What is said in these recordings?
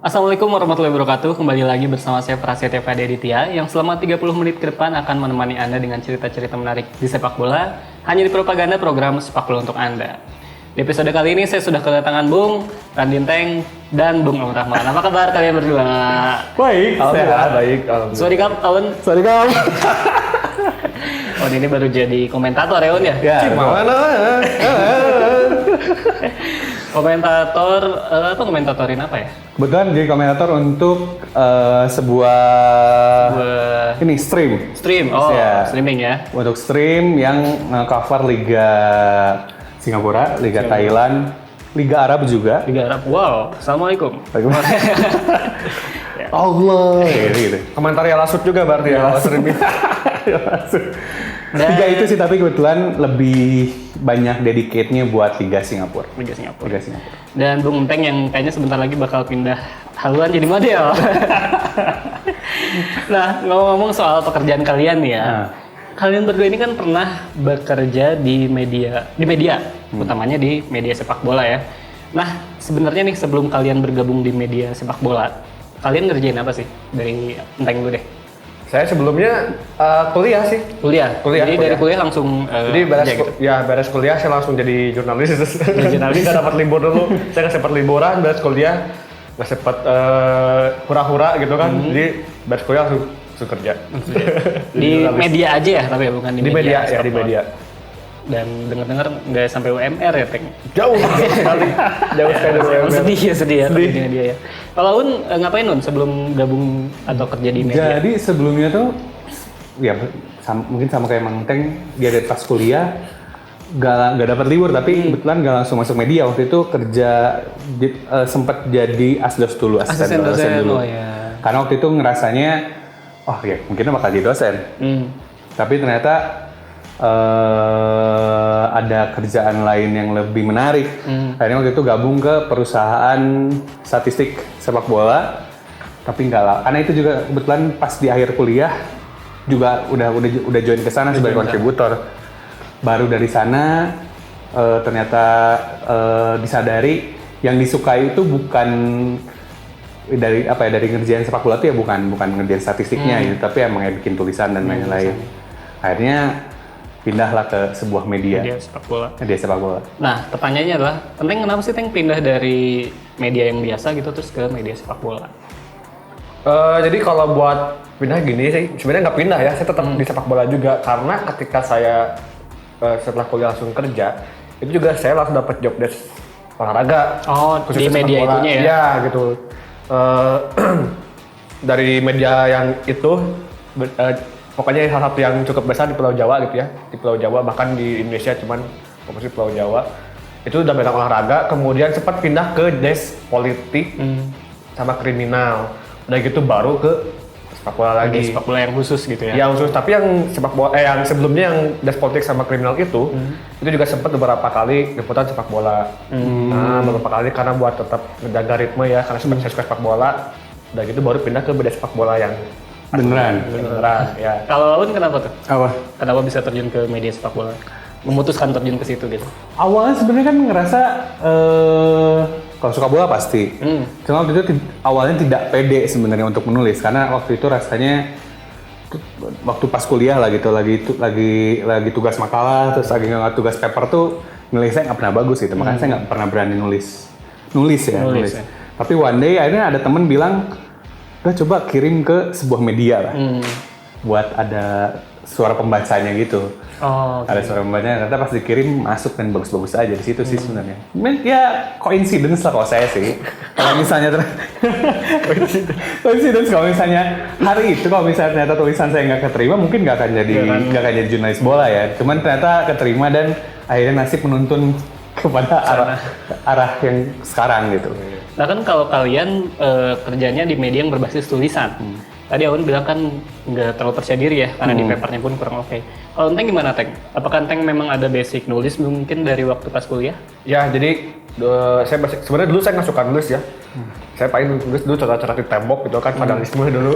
Assalamualaikum warahmatullahi wabarakatuh. Kembali lagi bersama saya Prasetya Fadi Aditya yang selama 30 menit ke depan akan menemani Anda dengan cerita-cerita menarik di sepak bola hanya di Propaganda program Sepak Bola untuk Anda. Di episode kali ini saya sudah kedatangan Bung Randin Teng dan Bung Aun Rahman. Apa kabar kalian berdua? Baik, sehat, baik. Sorry Kap, Aun. Sorry Kak. Aun ini baru jadi komentator ya Aun ya? Ya, gimana? Komentatorin apa ya? Kebetulan jadi komentator untuk sebuah ini stream. Ya. Streaming ya. Untuk stream yang cover Liga Singapura, Liga Thailand, Liga Arab juga. Liga Arab. Wow, Assalamualaikum. Allah. Gitu. Komentar ya lasut juga berarti ya. Streaming. Tiga itu sih, tapi kebetulan lebih banyak dedicate-nya buat Liga Singapura. Liga Singapura. Dan Bung Teng yang kayaknya sebentar lagi bakal pindah haluan jadi model. Nah, ngomong-ngomong soal pekerjaan kalian nih ya. Kalian berdua ini kan pernah bekerja di media, utamanya di media sepak bola ya. Nah, sebenarnya nih sebelum kalian bergabung di media sepak bola, kalian ngerjain apa sih? Dari Teng dulu deh. Saya sebelumnya kuliah sih. Kuliah. Jadi dari kuliah langsung jadi beres kuliah saya langsung jadi jurnalis. Jurnalis. Saya dapat libur dulu. Saya nggak sempat liburan, beres kuliah nggak sempat hura-hura gitu kan. Jadi beres kuliah langsung kerja. Di media aja ya, tapi bukan di media ya, di media. Dan dengar-dengar nggak sampai UMR ya, Teng? Jauh sekali. Jauh sekali dari UMR. Sedih ya di media ya. Kalau Un ngapain Un sebelum gabung atau kerja di media? Jadi sebelumnya tuh ya mungkin sama kayak Mang Teng, dia dari pas kuliah gak dapat libur, tapi kebetulan gak langsung masuk media. Waktu itu kerja sempat jadi asdos dulu, asisten dosen dulu. Oh, ya. Karena waktu itu ngerasanya mungkin bakal jadi dosen. Tapi ternyata ada kerjaan lain yang lebih menarik. Akhirnya waktu itu gabung ke perusahaan statistik sepak bola, tapi nggak lah. Karena itu juga kebetulan pas di akhir kuliah juga udah join ke sana sebagai kontributor. Baru dari sana ternyata disadari yang disukai itu bukan dari ngerjain sepak bola itu ya bukan ngerjain statistiknya gitu, tapi emang bikin tulisan dan lain-lain. Akhirnya pindahlah ke sebuah media sepak bola. Nah, pertanyaannya adalah, Teng kenapa sih Teng pindah dari media yang biasa gitu terus ke media sepak bola? Jadi kalau buat pindah gini sih, sebenarnya nggak pindah ya, saya tetap di sepak bola juga karena ketika saya setelah kuliah langsung kerja, itu juga saya langsung dapat job desk olahraga. Oh, di media itunya ya? Iya gitu. Dari media yang itu. Pokoknya salah satu yang cukup besar di Pulau Jawa gitu ya, di Pulau Jawa, bahkan di Indonesia cuman fokus di Pulau Jawa. Itu udah megang olahraga, kemudian sempat pindah ke desk politik sama kriminal. Udah gitu baru ke sepak bola lagi. Sepak bola yang khusus gitu ya? Yang khusus, tapi yang sepak bola, yang sebelumnya yang desk politik sama kriminal itu juga sempat beberapa kali liputan sepak bola. Nah, beberapa kali karena buat tetap menjaga ritme ya, karena saya suka sepak bola. Udah gitu baru pindah ke desk sepak bola yang beneran ya. Kalau Aun kenapa tuh? Apa? Kenapa bisa terjun ke media sepak bola? Memutuskan terjun ke situ gitu? Awalnya sebenarnya kan ngerasa kalau suka bola pasti. Cuma waktu itu awalnya tidak pede sebenarnya untuk menulis karena waktu itu rasanya waktu pas kuliah lah gitu lagi tugas makalah terus lagi nggak tugas paper tuh nilai saya nggak pernah bagus gitu, makanya saya nggak pernah berani nulis ya. Tapi one day akhirnya ada temen bilang, udah coba kirim ke sebuah media lah, buat ada suara pembacanya gitu. Ada suara pembacanya, ternyata pas dikirim masuk dan bagus-bagus aja di situ sih sebenarnya. Ya coincidence lah kalau saya sih. Kalau misalnya coincidence kalau misalnya hari itu kalau misalnya ternyata tulisan saya nggak keterima, mungkin nggak akan jadi jurnalis bola ya. Cuman ternyata keterima dan akhirnya nasib menuntun kepada arah yang sekarang gitu. Nah kan kalau kalian kerjanya di media yang berbasis tulisan, tadi Aun bilang kan nggak terlalu percaya diri ya, karena di papernya pun kurang oke. Kalau Teng gimana Teng? Apakah Teng memang ada basic nulis mungkin dari waktu pas kuliah? Ya jadi saya sebenarnya dulu saya nggak suka nulis ya. Saya paling nulis dulu coret-coret di tembok gitu kan, vandalisme dulu,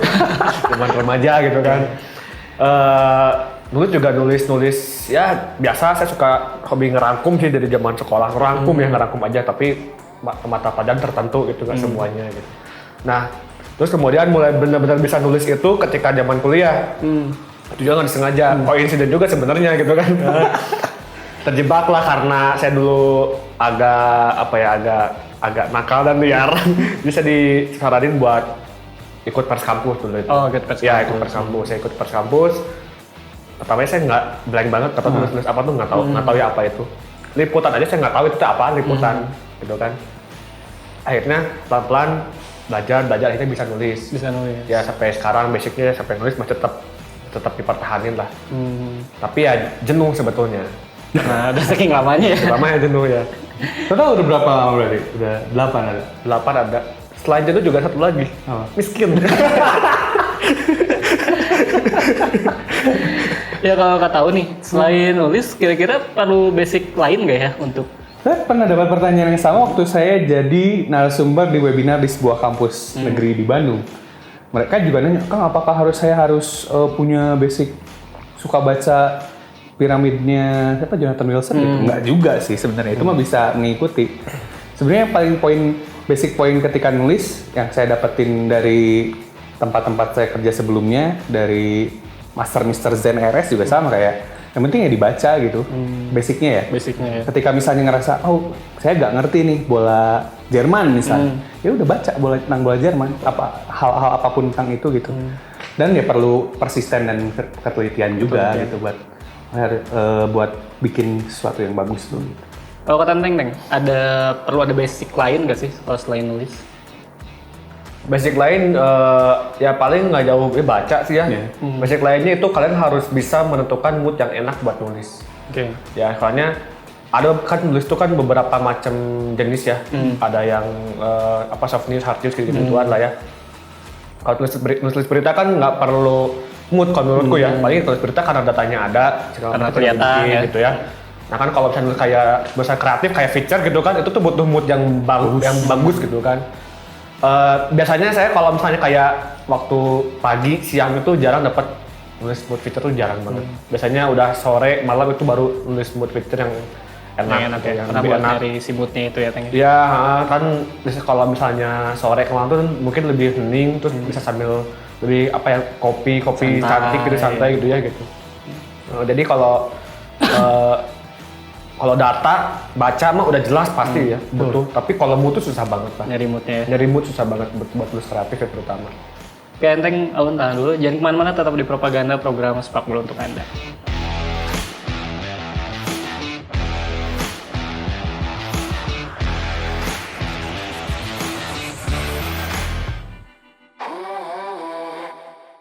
zaman remaja gitu kan. Dulu juga nulis ya biasa, saya suka hobi ngerangkum sih dari zaman sekolah, ngerangkum aja tapi mata pelajaran tertentu gitu kan semuanya gitu. Nah, terus kemudian mulai benar-benar bisa nulis itu ketika zaman kuliah. Itu juga nggak disengaja, koinsiden juga sebenarnya gitu kan. Terjebak lah karena saya dulu agak nakal dan liar. Bisa disaranin buat ikut pers kampus dulu itu. Oh, ikut pers Ya, kampus. ikut pers kampus. Saya ikut pers kampus. Pertamanya saya nggak blank banget, kata nulis apa tuh nggak tahu ya apa itu. Liputan aja saya nggak tahu itu apaan liputan, gitu kan. Akhirnya pelan-pelan belajar akhirnya bisa nulis. Bisa nulis. Ya sampai sekarang basicnya sampai nulis masih tetap dipertahanin lah. Tapi ya jenuh sebetulnya. Nah, udah saking lamanya ya. Pertama ya jenuh ya. Total udah berapa lama berarti? Udah 8 ada? 8 ada. Selain jenuh juga satu lagi. Apa? Miskin. Ya kalau Kak tahu nih, selain nulis, kira-kira perlu basic lain nggak ya untuk Saya pernah dapat pertanyaan yang sama waktu saya jadi narasumber di webinar di sebuah kampus negeri di Bandung. Mereka juga nanya, Kang apakah saya harus punya basic suka baca piramidnya siapa Jonathan Wilson gitu? Enggak juga sih sebenarnya, itu mah bisa mengikuti. Sebenarnya yang paling basic poin ketika nulis yang saya dapetin dari tempat-tempat saya kerja sebelumnya, dari Master Mr. Zen RS juga sama kayak yang penting ya dibaca gitu, basicnya ya. basicnya ya? Ketika misalnya ngerasa, oh saya nggak ngerti nih bola Jerman misalnya, ya udah baca tentang bola Jerman, hal-hal apapun tentang itu gitu. Dan ya perlu persisten dan ketelitian juga gitu buat bikin sesuatu yang bagus tuh. Gitu. Kalau kata Teng, perlu ada basic lain nggak sih kalau selain nulis? Basic lain ya paling nggak jauh baca sih ya. Yeah. Basic lainnya itu kalian harus bisa menentukan mood yang enak buat nulis. Oke. Ya soalnya ada kan nulis itu kan beberapa macam jenis ya. Ada yang soft news, hard news gitu-gituan lah ya. Kalau nulis berita kan nggak perlu mood kalau menurutku ya. Paling tulis berita karena datanya ada, Karena kelihatan ya. gitu ya. Nah kan kalau misalnya kayak bahasa kreatif kayak feature gitu kan, itu tuh butuh mood yang bagus gitu kan. Biasanya saya kalau misalnya kayak waktu pagi, siang itu jarang dapat nulis mood feature tuh jarang banget. Biasanya udah sore, malam itu baru nulis mood feature yang enak ya. yang Karena lebih buat enak. dari si moodnya itu ya Teng. Ya kan kalau misalnya sore kemarin tuh mungkin lebih hening, terus bisa sambil lebih kopi Santai. cantik gitu santai gitu ya gitu. Jadi kalau data baca mah udah jelas pasti ya butuh. Tapi kalau mood tuh susah banget lah. Nyari moodnya ya. Nyari mood susah banget buat tulis kreatif ya terutama. Oke Teng, Alun tahan dulu. Jangan kemana-mana, tetap di Propaganda, program sepak bola untuk Anda.